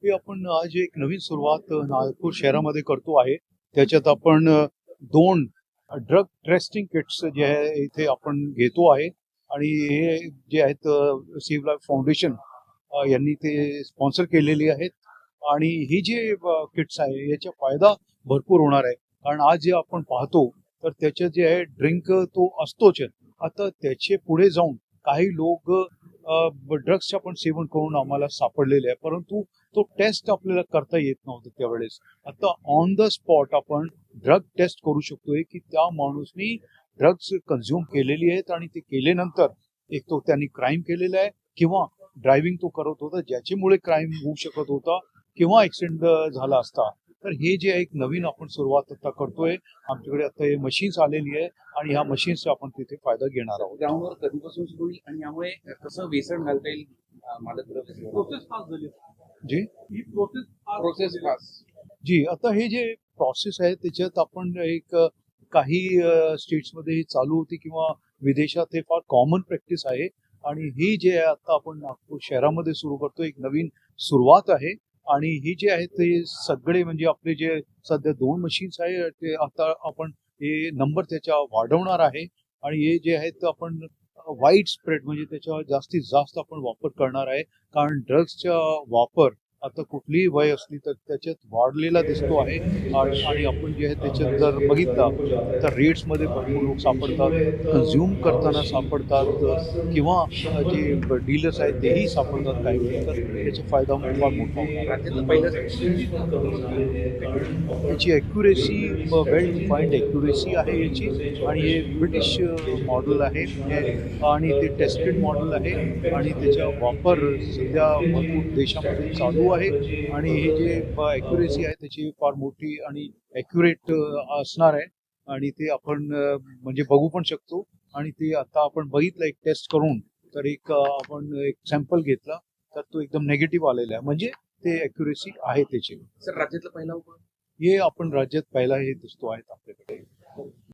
हे आपण आज एक नवीन सुरुवात नागपूर शहरामध्ये करतो आहे. त्याच्यात आपण दोन ड्रग टेस्टिंग किट्स जे आहे इथे आपण घेतो आहे आणि हे जे आहेत सेव्ह लाईफ फाउंडेशन यांनी ते स्पॉन्सर केलेली आहेत आणि ही जे किट्स आहे याचा फायदा भरपूर होणार आहे. कारण आज जे आपण पाहतो तर त्याचे जे आहे ड्रिंक तो असतोच. आता त्याचे पुढे जाऊन काही लोक ड्रग्सचं पण सेवन करून आम्हाला सापडलेले आहे, परंतु तो टेस्ट आपल्याला करता येत नव्हतं त्यावेळेस. आता ऑन द स्पॉट आपण ड्रग टेस्ट करू शकतोय की त्या माणूसनी ड्रग्स कन्झ्युम केलेली आहेत आणि ते केल्यानंतर एक तो त्यांनी क्राईम केलेला आहे किंवा ड्रायव्हिंग तो करत होता ज्याच्यामुळे क्राईम होऊ शकत होता किंवा ऍक्सिडेंट झाला असता. तर हे जे एक नवीन आपण सुरुवात आता करतोय, आमच्याकडे आता हे मशीन्स आलेली आहे आणि ह्या मशीन्सचा आपण तिथे फायदा घेणार आहोत. ग्राउंडवर कधीपासून सुरू होईल आणि यामुळे कसं व्यसन घालता येईल मादक द्रव्य प्रोसेस फास्ट झाली जी ही प्रोसेस फास्ट जी आता हे जे प्रोसेस आहे त्याच्यात आपण एक काही स्टेट्समध्ये ही चालू होती किंवा विदेशात हे फार कॉमन प्रॅक्टिस आहे आणि ही जे आहे आता आपण नागपूर शहरामध्ये सुरू करतो एक नवीन सुरुवात आहे. आणि ही जे आहे ते सगळे म्हणजे आपले जे सध्या दोन मशीन्स आहे ते आता आपण हे नंबर त्याच्या वाढवणार आहे आणि हे जे आहेत आपण वाईड स्प्रेड म्हणजे त्याच्या जास्तीत जास्त आपण वापर करणार आहे. कारण ड्रग्सचा वापर आता कुठलीही वय असली तर त्याच्यात वाढलेला दिसतो आहे आणि आपण जे आहे त्याच्यात जर बघितलं तर रेट्समध्ये भरपूर लोक सापडतात, कन्झ्युम करताना सापडतात किंवा जे डीलर्स आहेत तेही सापडतात काही वेळी. तर त्याचा फायदा फार मोठा होणार. राज्यातलं पहिलं याची ॲक्युरेसी वेल डिफाईंड ॲक्युरेसी आहे याची आणि हे ब्रिटिश मॉडेल आहे आणि ते टेस्टेड मॉडेल आहे आणि त्याचा वापर सध्या भरपूर देशामध्ये चालू आहे आणि हे जे ॲक्युरेसी आहे त्याची फार मोठी आणि ॲक्युरेट असणार आहे आणि ते आपण म्हणजे बघू पण शकतो. आणि ते आता आपण बघितलं एक टेस्ट करून तर एक आपण एक सॅम्पल घेतला तर तो एकदम नेगेटिव्ह आलेला आहे म्हणजे ते ॲक्युरेसी आहे त्याची. सर राज्यातलं पहिला उपाय हे आपण राज्यात पहिला हे दिसतो आहेत आपल्याकडे.